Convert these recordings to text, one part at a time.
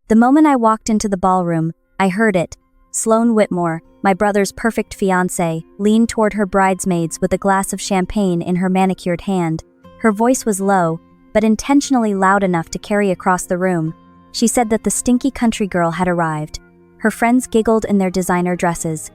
The moment I walked into the ballroom, I heard it. Sloane Whitmore, my brother's perfect fiancée, leaned toward her bridesmaids with a glass of champagne in her manicured hand. Her voice was low, but intentionally loud enough to carry across the room. She said that the stinky country girl had arrived. Her friends giggled in their designer dresses.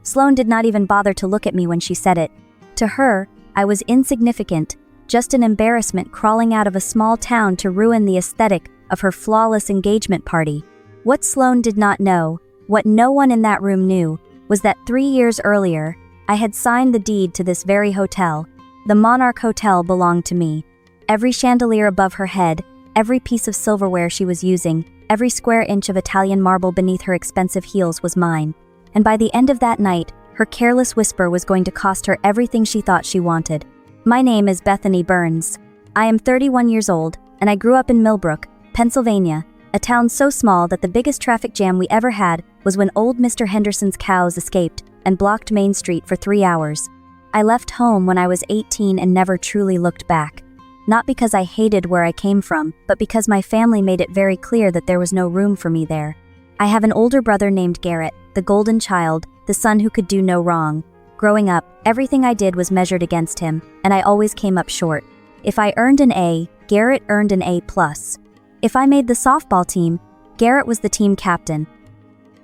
Sloane did not even bother to look at me when she said it. To her, I was insignificant, just an embarrassment crawling out of a small town to ruin the aesthetic of her flawless engagement party. What Sloane did not know, what no one in that room knew, was that 3 years earlier, I had signed the deed to this very hotel. The Monarch Hotel belonged to me. Every chandelier above her head, every piece of silverware she was using, every square inch of Italian marble beneath her expensive heels was mine. And by the end of that night, her careless whisper was going to cost her everything she thought she wanted. My name is Bethany Burns. I am 31 years old, and I grew up in Millbrook, Pennsylvania, a town so small that the biggest traffic jam we ever had was when old Mr. Henderson's cows escaped and blocked Main Street for 3 hours. I left home when I was 18 and never truly looked back. Not because I hated where I came from, but because my family made it very clear that there was no room for me there. I have an older brother named Garrett, the golden child, the son who could do no wrong. Growing up, everything I did was measured against him, and I always came up short. If I earned an A, Garrett earned an A+. If I made the softball team, Garrett was the team captain.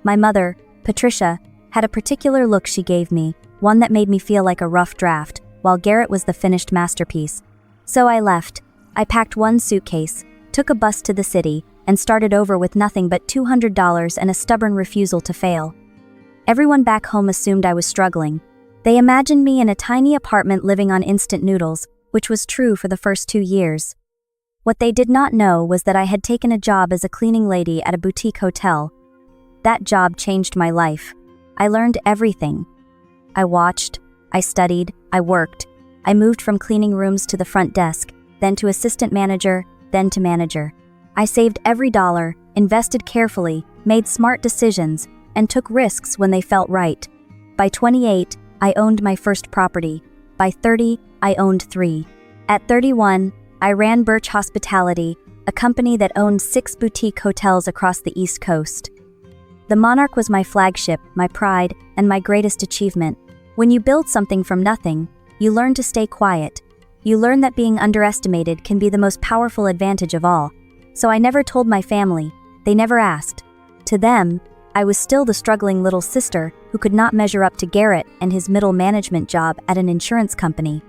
My mother, Patricia, had a particular look she gave me, one that made me feel like a rough draft, while Garrett was the finished masterpiece. So I left. I packed one suitcase, took a bus to the city, and started over with nothing but $200 and a stubborn refusal to fail. Everyone back home assumed I was struggling. They imagined me in a tiny apartment living on instant noodles, which was true for the first 2 years. What they did not know was that I had taken a job as a cleaning lady at a boutique hotel. That job changed my life. I learned everything. I watched, I studied, I worked. I moved from cleaning rooms to the front desk, then to assistant manager, then to manager. I saved every dollar, invested carefully, made smart decisions, and took risks when they felt right. By 28, I owned my first property. By 30, I owned 3. At 31, I ran Birch Hospitality, a company that owned 6 boutique hotels across the East Coast. The Monarch was my flagship, my pride, and my greatest achievement. When you build something from nothing, you learn to stay quiet. You learn that being underestimated can be the most powerful advantage of all. So I never told my family. They never asked. To them, I was still the struggling little sister who could not measure up to Garrett and his middle management job at an insurance company.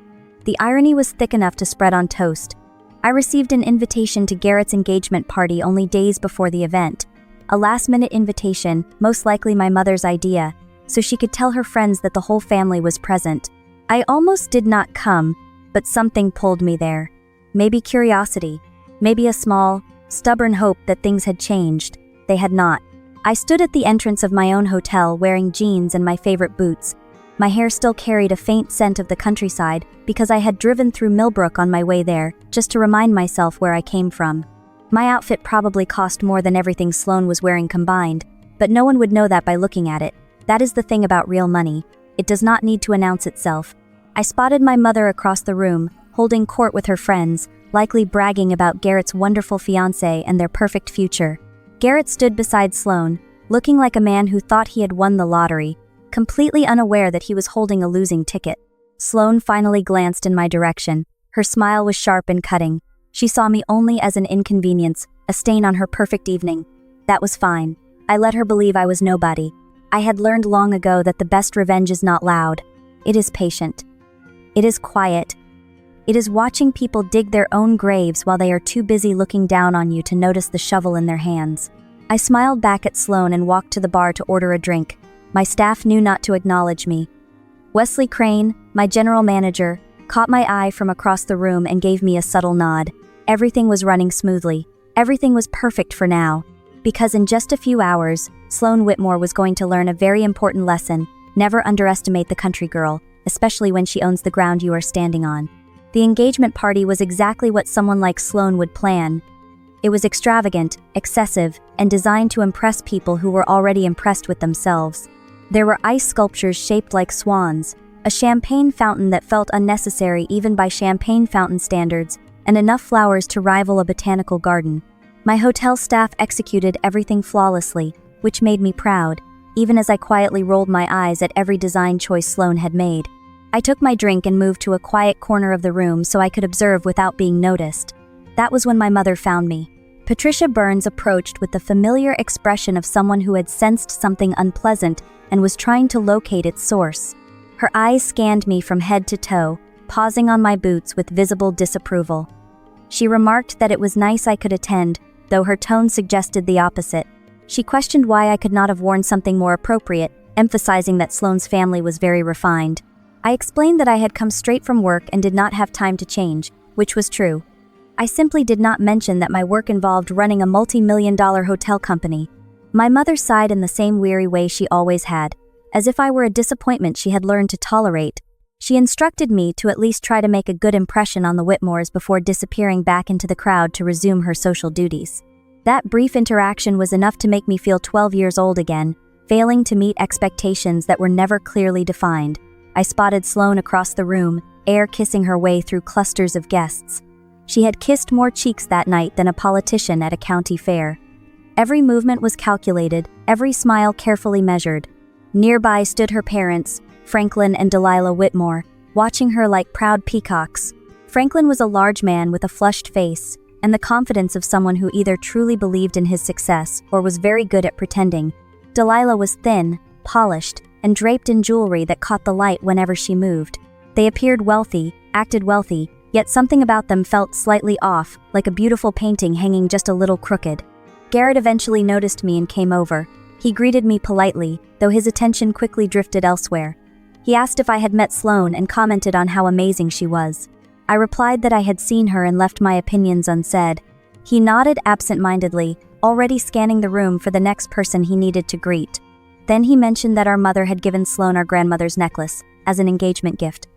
The irony was thick enough to spread on toast. I received an invitation to Garrett's engagement party only days before the event. A last-minute invitation, most likely my mother's idea, so she could tell her friends that the whole family was present. I almost did not come, but something pulled me there. Maybe curiosity, maybe a small, stubborn hope that things had changed. They had not. I stood at the entrance of my own hotel wearing jeans and my favorite boots. My hair still carried a faint scent of the countryside because I had driven through Millbrook on my way there just to remind myself where I came from. My outfit probably cost more than everything Sloane was wearing combined, but no one would know that by looking at it. That is the thing about real money. It does not need to announce itself. I spotted my mother across the room, holding court with her friends, likely bragging about Garrett's wonderful fiancé and their perfect future. Garrett stood beside Sloane, looking like a man who thought he had won the lottery, completely unaware that he was holding a losing ticket. Sloane finally glanced in my direction. Her smile was sharp and cutting. She saw me only as an inconvenience, a stain on her perfect evening. That was fine. I let her believe I was nobody. I had learned long ago that the best revenge is not loud. It is patient. It is quiet. It is watching people dig their own graves while they are too busy looking down on you to notice the shovel in their hands. I smiled back at Sloane and walked to the bar to order a drink. My staff knew not to acknowledge me. Wesley Crane, my general manager, caught my eye from across the room and gave me a subtle nod. Everything was running smoothly. Everything was perfect for now. Because in just a few hours, Sloane Whitmore was going to learn a very important lesson: never underestimate the country girl, especially when she owns the ground you are standing on. The engagement party was exactly what someone like Sloane would plan. It was extravagant, excessive, and designed to impress people who were already impressed with themselves. There were ice sculptures shaped like swans, a champagne fountain that felt unnecessary even by champagne fountain standards, and enough flowers to rival a botanical garden. My hotel staff executed everything flawlessly, which made me proud, even as I quietly rolled my eyes at every design choice Sloane had made. I took my drink and moved to a quiet corner of the room so I could observe without being noticed. That was when my mother found me. Patricia Burns approached with the familiar expression of someone who had sensed something unpleasant and was trying to locate its source. Her eyes scanned me from head to toe, pausing on my boots with visible disapproval. She remarked that it was nice I could attend, though her tone suggested the opposite. She questioned why I could not have worn something more appropriate, emphasizing that Sloane's family was very refined. I explained that I had come straight from work and did not have time to change, which was true. I simply did not mention that my work involved running a multi-million-dollar hotel company. My mother sighed in the same weary way she always had, as if I were a disappointment she had learned to tolerate. She instructed me to at least try to make a good impression on the Whitmores before disappearing back into the crowd to resume her social duties. That brief interaction was enough to make me feel 12 years old again, failing to meet expectations that were never clearly defined. I spotted Sloane across the room, air kissing her way through clusters of guests. She had kissed more cheeks that night than a politician at a county fair. Every movement was calculated, every smile carefully measured. Nearby stood her parents, Franklin and Delilah Whitmore, watching her like proud peacocks. Franklin was a large man with a flushed face, and the confidence of someone who either truly believed in his success or was very good at pretending. Delilah was thin, polished, and draped in jewelry that caught the light whenever she moved. They appeared wealthy, acted wealthy, yet something about them felt slightly off, like a beautiful painting hanging just a little crooked. Garrett eventually noticed me and came over. He greeted me politely, though his attention quickly drifted elsewhere. He asked if I had met Sloane and commented on how amazing she was. I replied that I had seen her and left my opinions unsaid. He nodded absent-mindedly, already scanning the room for the next person he needed to greet. Then he mentioned that our mother had given Sloane our grandmother's necklace, as an engagement gift.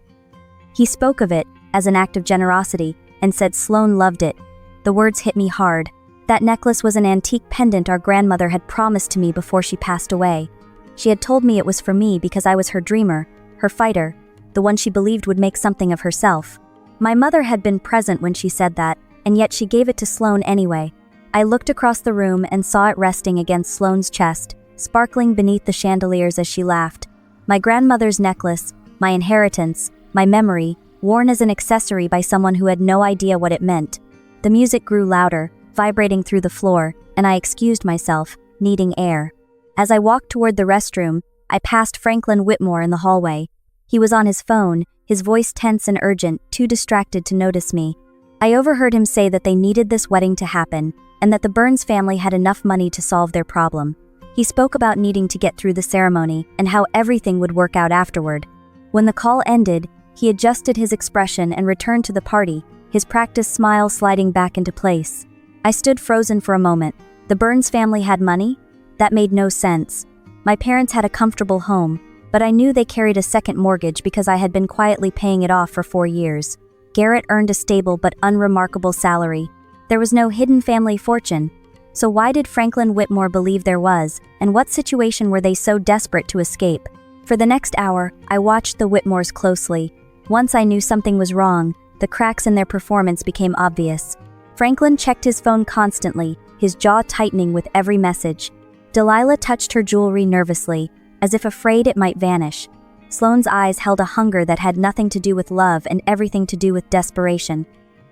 He spoke of it as an act of generosity, and said Sloane loved it. The words hit me hard. That necklace was an antique pendant our grandmother had promised to me before she passed away. She had told me it was for me because I was her dreamer, her fighter, the one she believed would make something of herself. My mother had been present when she said that, and yet she gave it to Sloane anyway. I looked across the room and saw it resting against Sloane's chest, sparkling beneath the chandeliers as she laughed. My grandmother's necklace, my inheritance, my memory, worn as an accessory by someone who had no idea what it meant. The music grew louder, vibrating through the floor, and I excused myself, needing air. As I walked toward the restroom, I passed Franklin Whitmore in the hallway. He was on his phone, his voice tense and urgent, too distracted to notice me. I overheard him say that they needed this wedding to happen, and that the Burns family had enough money to solve their problem. He spoke about needing to get through the ceremony and how everything would work out afterward. When the call ended, he adjusted his expression and returned to the party, his practiced smile sliding back into place. I stood frozen for a moment. The Burns family had money? That made no sense. My parents had a comfortable home, but I knew they carried a second mortgage because I had been quietly paying it off for 4 years. Garrett earned a stable but unremarkable salary. There was no hidden family fortune. So why did Franklin Whitmore believe there was, and what situation were they so desperate to escape? For the next hour, I watched the Whitmores closely. Once I knew something was wrong, the cracks in their performance became obvious. Franklin checked his phone constantly, his jaw tightening with every message. Delilah touched her jewelry nervously, as if afraid it might vanish. Sloane's eyes held a hunger that had nothing to do with love and everything to do with desperation.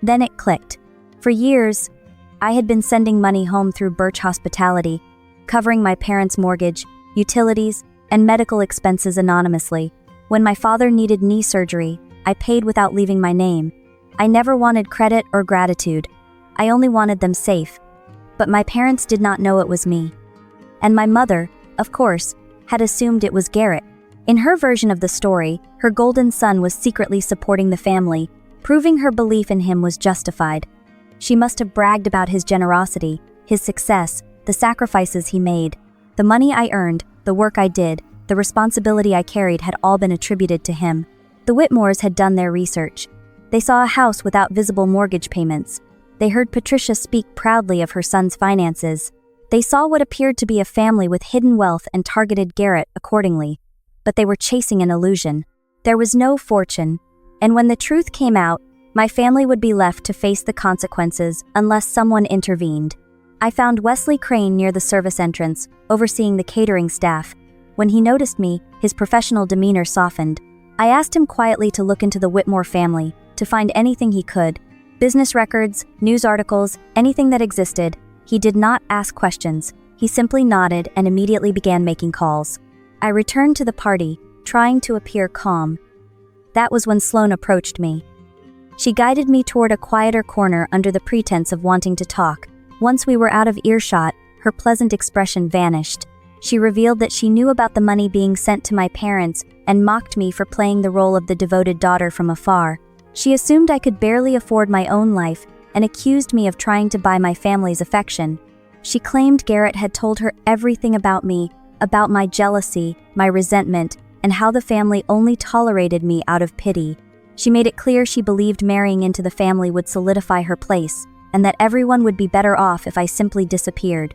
Then it clicked. For years, I had been sending money home through Birch Hospitality, covering my parents' mortgage, utilities, and medical expenses anonymously. When my father needed knee surgery, I paid without leaving my name. I never wanted credit or gratitude. I only wanted them safe. But my parents did not know it was me. And my mother, of course, had assumed it was Garrett. In her version of the story, her golden son was secretly supporting the family, proving her belief in him was justified. She must have bragged about his generosity, his success, the sacrifices he made. The money I earned, the work I did, the responsibility I carried had all been attributed to him. The Whitmores had done their research. They saw a house without visible mortgage payments. They heard Patricia speak proudly of her son's finances. They saw what appeared to be a family with hidden wealth and targeted Garrett accordingly. But they were chasing an illusion. There was no fortune, and when the truth came out, my family would be left to face the consequences unless someone intervened. I found Wesley Crane near the service entrance, overseeing the catering staff. When he noticed me, his professional demeanor softened. I asked him quietly to look into the Whitmore family, to find anything he could. Business records, news articles, anything that existed. He did not ask questions. He simply nodded and immediately began making calls. I returned to the party, trying to appear calm. That was when Sloane approached me. She guided me toward a quieter corner under the pretense of wanting to talk. Once we were out of earshot, her pleasant expression vanished. She revealed that she knew about the money being sent to my parents and mocked me for playing the role of the devoted daughter from afar. She assumed I could barely afford my own life and accused me of trying to buy my family's affection. She claimed Garrett had told her everything about me, about my jealousy, my resentment, and how the family only tolerated me out of pity. She made it clear she believed marrying into the family would solidify her place, and that everyone would be better off if I simply disappeared.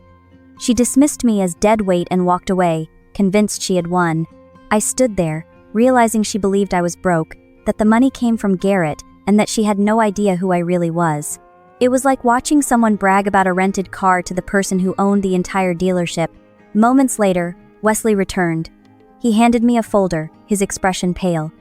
She dismissed me as dead weight and walked away, convinced she had won. I stood there, realizing she believed I was broke, that the money came from Garrett, and that she had no idea who I really was. It was like watching someone brag about a rented car to the person who owned the entire dealership. Moments later, Wesley returned. He handed me a folder, his expression pale.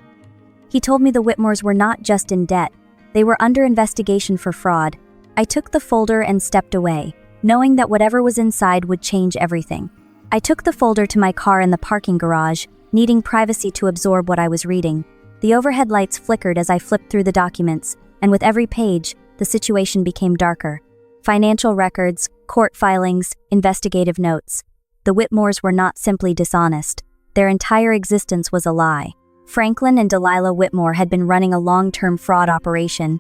He told me the Whitmores were not just in debt, they were under investigation for fraud. I took the folder and stepped away, knowing that whatever was inside would change everything. I took the folder to my car in the parking garage, needing privacy to absorb what I was reading. The overhead lights flickered as I flipped through the documents, and with every page, the situation became darker. Financial records, court filings, investigative notes. The Whitmores were not simply dishonest. Their entire existence was a lie. Franklin and Delilah Whitmore had been running a long-term fraud operation.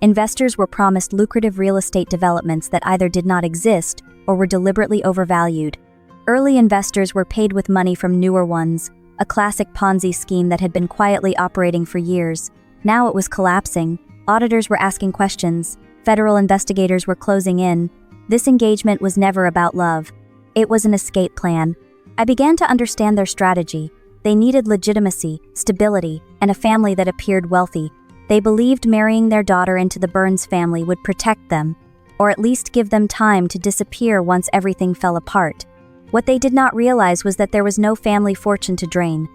Investors were promised lucrative real estate developments that either did not exist or were deliberately overvalued. Early investors were paid with money from newer ones, a classic Ponzi scheme that had been quietly operating for years. Now it was collapsing. Auditors were asking questions. Federal investigators were closing in. This engagement was never about love. It was an escape plan. I began to understand their strategy. They needed legitimacy, stability, and a family that appeared wealthy. They believed marrying their daughter into the Burns family would protect them, or at least give them time to disappear once everything fell apart. What they did not realize was that there was no family fortune to drain.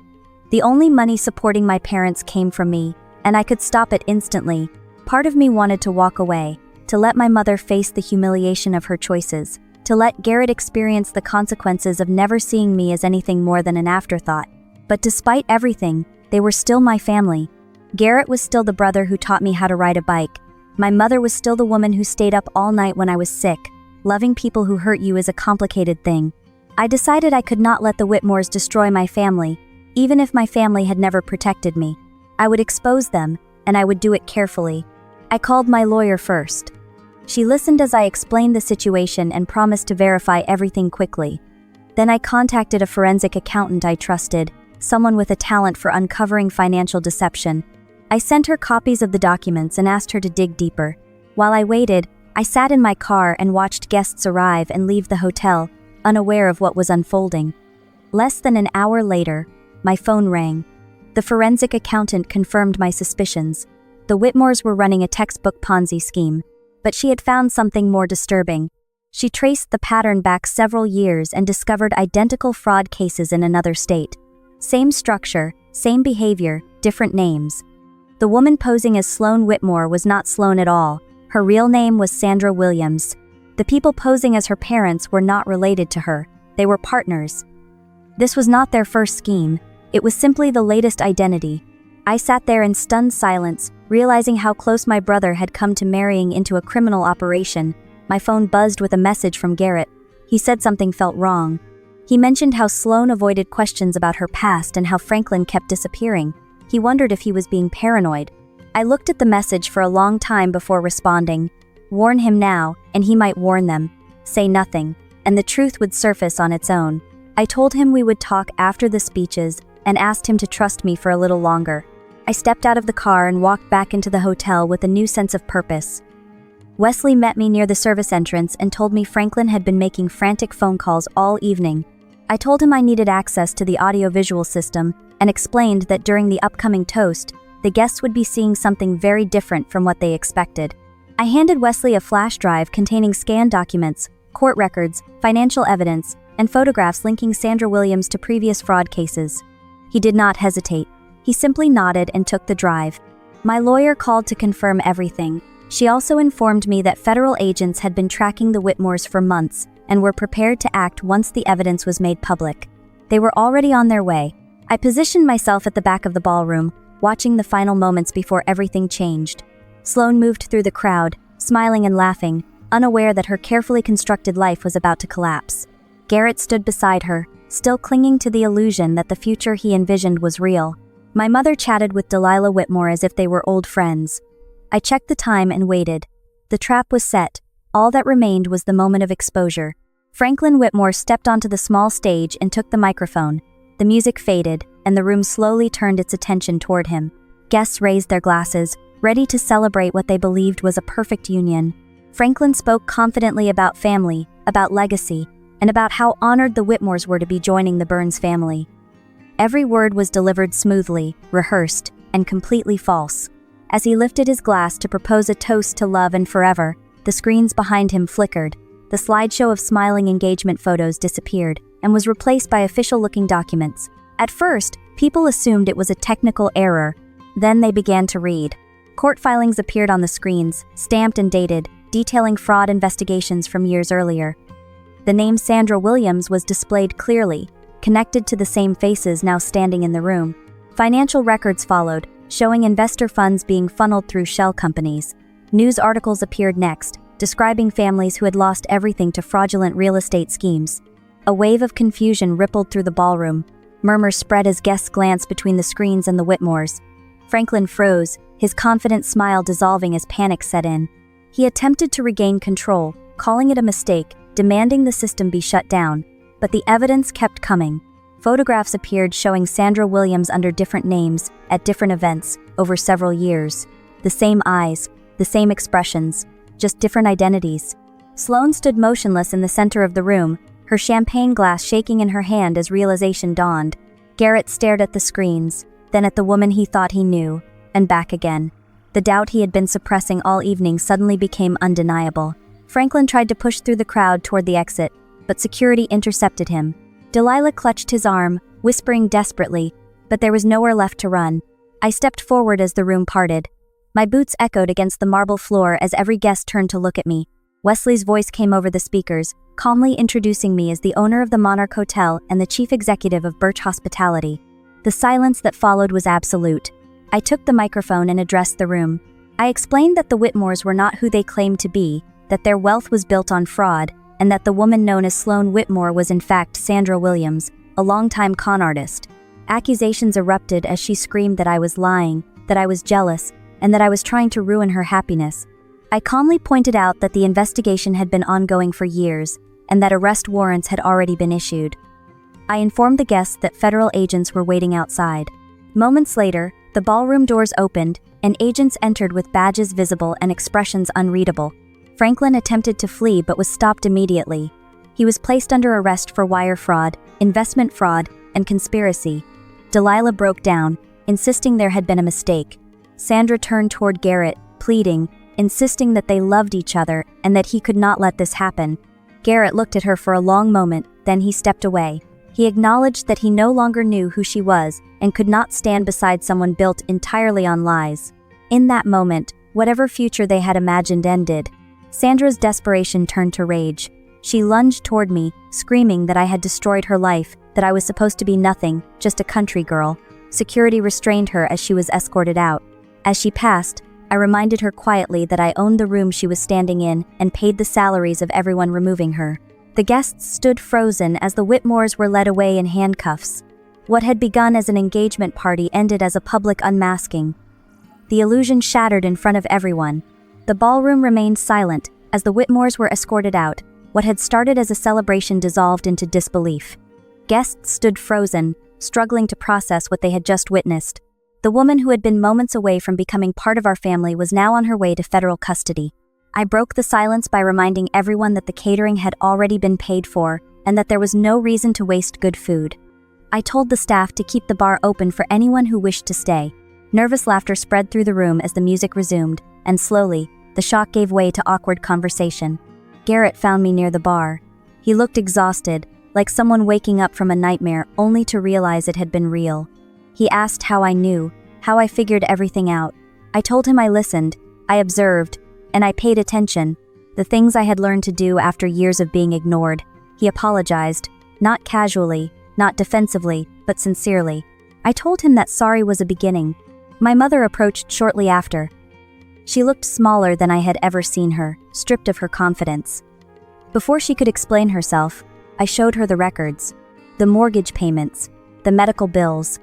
The only money supporting my parents came from me, and I could stop it instantly. Part of me wanted to walk away, to let my mother face the humiliation of her choices, to let Garrett experience the consequences of never seeing me as anything more than an afterthought. But despite everything, they were still my family. Garrett was still the brother who taught me how to ride a bike. My mother was still the woman who stayed up all night when I was sick. Loving people who hurt you is a complicated thing. I decided I could not let the Whitmores destroy my family, even if my family had never protected me. I would expose them, and I would do it carefully. I called my lawyer first. She listened as I explained the situation and promised to verify everything quickly. Then I contacted a forensic accountant I trusted, someone with a talent for uncovering financial deception. I sent her copies of the documents and asked her to dig deeper. While I waited, I sat in my car and watched guests arrive and leave the hotel, unaware of what was unfolding. Less than an hour later, my phone rang. The forensic accountant confirmed my suspicions. The Whitmores were running a textbook Ponzi scheme, but she had found something more disturbing. She traced the pattern back several years and discovered identical fraud cases in another state. Same structure, same behavior, different names. The woman posing as Sloane Whitmore was not Sloane at all. Her real name was Sandra Williams. The people posing as her parents were not related to her. They were partners. This was not their first scheme. It was simply the latest identity. I sat there in stunned silence, realizing how close my brother had come to marrying into a criminal operation. My phone buzzed with a message from Garrett. He said something felt wrong. He mentioned how Sloane avoided questions about her past and how Franklin kept disappearing. He wondered if he was being paranoid. I looked at the message for a long time before responding. Warn him now, and he might warn them. Say nothing, and the truth would surface on its own. I told him we would talk after the speeches and asked him to trust me for a little longer. I stepped out of the car and walked back into the hotel with a new sense of purpose. Wesley met me near the service entrance and told me Franklin had been making frantic phone calls all evening. I told him I needed access to the audio-visual system and explained that during the upcoming toast, the guests would be seeing something very different from what they expected. I handed Wesley a flash drive containing scanned documents, court records, financial evidence, and photographs linking Sandra Williams to previous fraud cases. He did not hesitate. He simply nodded and took the drive. My lawyer called to confirm everything. She also informed me that federal agents had been tracking the Whitmores for months and were prepared to act once the evidence was made public. They were already on their way. I positioned myself at the back of the ballroom, watching the final moments before everything changed. Sloane moved through the crowd, smiling and laughing, unaware that her carefully constructed life was about to collapse. Garrett stood beside her, still clinging to the illusion that the future he envisioned was real. My mother chatted with Delilah Whitmore as if they were old friends. I checked the time and waited. The trap was set. All that remained was the moment of exposure. Franklin Whitmore stepped onto the small stage and took the microphone. The music faded, and the room slowly turned its attention toward him. Guests raised their glasses, ready to celebrate what they believed was a perfect union. Franklin spoke confidently about family, about legacy, and about how honored the Whitmores were to be joining the Burns family. Every word was delivered smoothly, rehearsed, and completely false. As he lifted his glass to propose a toast to love and forever, the screens behind him flickered. The slideshow of smiling engagement photos disappeared and was replaced by official-looking documents. At first, people assumed it was a technical error. Then they began to read. Court filings appeared on the screens, stamped and dated, detailing fraud investigations from years earlier. The name Sandra Williams was displayed clearly, connected to the same faces now standing in the room. Financial records followed, showing investor funds being funneled through shell companies. News articles appeared next, describing families who had lost everything to fraudulent real estate schemes. A wave of confusion rippled through the ballroom. Murmurs spread as guests glanced between the screens and the Whitmores. Franklin froze, his confident smile dissolving as panic set in. He attempted to regain control, calling it a mistake, demanding the system be shut down. But the evidence kept coming. Photographs appeared showing Sandra Williams under different names, at different events, over several years. The same eyes, the same expressions, just different identities. Sloane stood motionless in the center of the room, her champagne glass shaking in her hand as realization dawned. Garrett stared at the screens, then at the woman he thought he knew, and back again. The doubt he had been suppressing all evening suddenly became undeniable. Franklin tried to push through the crowd toward the exit, but security intercepted him. Delilah clutched his arm, whispering desperately, but there was nowhere left to run. I stepped forward as the room parted. My boots echoed against the marble floor as every guest turned to look at me. Wesley's voice came over the speakers, calmly introducing me as the owner of the Monarch Hotel and the chief executive of Birch Hospitality. The silence that followed was absolute. I took the microphone and addressed the room. I explained that the Whitmores were not who they claimed to be, that their wealth was built on fraud, and that the woman known as Sloane Whitmore was in fact Sandra Williams, a longtime con artist. Accusations erupted as she screamed that I was lying, that I was jealous, and that I was trying to ruin her happiness. I calmly pointed out that the investigation had been ongoing for years, and that arrest warrants had already been issued. I informed the guests that federal agents were waiting outside. Moments later, the ballroom doors opened, and agents entered with badges visible and expressions unreadable. Franklin attempted to flee but was stopped immediately. He was placed under arrest for wire fraud, investment fraud, and conspiracy. Delilah broke down, insisting there had been a mistake. Sandra turned toward Garrett, pleading, insisting that they loved each other and that he could not let this happen. Garrett looked at her for a long moment, then he stepped away. He acknowledged that he no longer knew who she was and could not stand beside someone built entirely on lies. In that moment, whatever future they had imagined ended. Sandra's desperation turned to rage. She lunged toward me, screaming that I had destroyed her life, that I was supposed to be nothing, just a country girl. Security restrained her as she was escorted out. As she passed, I reminded her quietly that I owned the room she was standing in and paid the salaries of everyone removing her. The guests stood frozen as the Whitmores were led away in handcuffs. What had begun as an engagement party ended as a public unmasking. The illusion shattered in front of everyone. The ballroom remained silent as the Whitmores were escorted out. What had started as a celebration dissolved into disbelief. Guests stood frozen, struggling to process what they had just witnessed. The woman who had been moments away from becoming part of our family was now on her way to federal custody. I broke the silence by reminding everyone that the catering had already been paid for and that there was no reason to waste good food. I told the staff to keep the bar open for anyone who wished to stay. Nervous laughter spread through the room as the music resumed, and slowly, the shock gave way to awkward conversation. Garrett found me near the bar. He looked exhausted, like someone waking up from a nightmare only to realize it had been real. He asked how I knew, how I figured everything out. I told him I listened, I observed, and I paid attention, the things I had learned to do after years of being ignored. He apologized, not casually, not defensively, but sincerely. I told him that sorry was a beginning. My mother approached shortly after. She looked smaller than I had ever seen her, stripped of her confidence. Before she could explain herself, I showed her the records, the mortgage payments, the medical bills,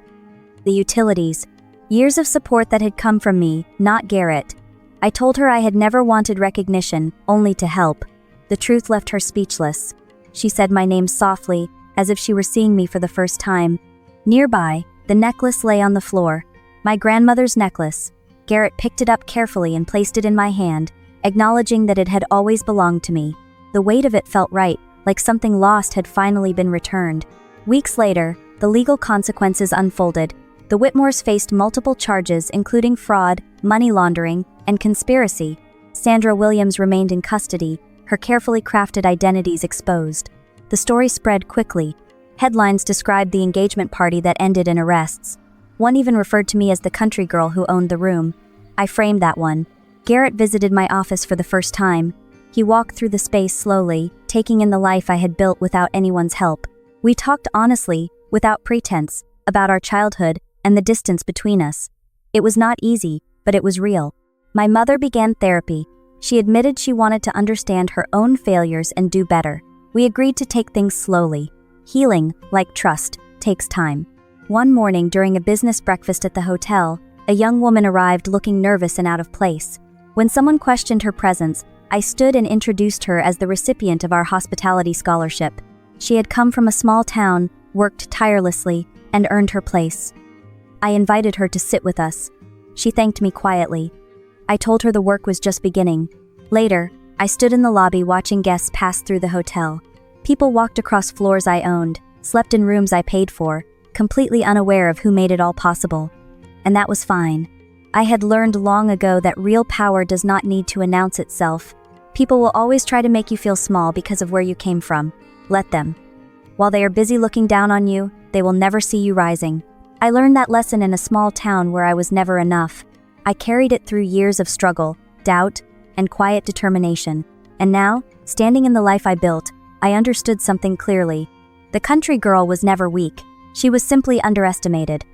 the utilities, years of support that had come from me, not Garrett. I told her I had never wanted recognition, only to help. The truth left her speechless. She said my name softly, as if she were seeing me for the first time. Nearby, the necklace lay on the floor. My grandmother's necklace. Garrett picked it up carefully and placed it in my hand, acknowledging that it had always belonged to me. The weight of it felt right, like something lost had finally been returned. Weeks later, the legal consequences unfolded. The Whitmores faced multiple charges including fraud, money laundering, and conspiracy. Sandra Williams remained in custody, her carefully crafted identities exposed. The story spread quickly. Headlines described the engagement party that ended in arrests. One even referred to me as the country girl who owned the room. I framed that one. Garrett visited my office for the first time. He walked through the space slowly, taking in the life I had built without anyone's help. We talked honestly, without pretense, about our childhood and the distance between us. It was not easy, but it was real. My mother began therapy. She admitted she wanted to understand her own failures and do better. We agreed to take things slowly. Healing, like trust, takes time. One morning during a business breakfast at the hotel, a young woman arrived looking nervous and out of place. When someone questioned her presence, I stood and introduced her as the recipient of our hospitality scholarship. She had come from a small town, worked tirelessly, and earned her place. I invited her to sit with us. She thanked me quietly. I told her the work was just beginning. Later, I stood in the lobby watching guests pass through the hotel. People walked across floors I owned, slept in rooms I paid for, completely unaware of who made it all possible. And that was fine. I had learned long ago that real power does not need to announce itself. People will always try to make you feel small because of where you came from. Let them. While they are busy looking down on you, they will never see you rising. I learned that lesson in a small town where I was never enough. I carried it through years of struggle, doubt, and quiet determination. And now, standing in the life I built, I understood something clearly. The country girl was never weak. She was simply underestimated.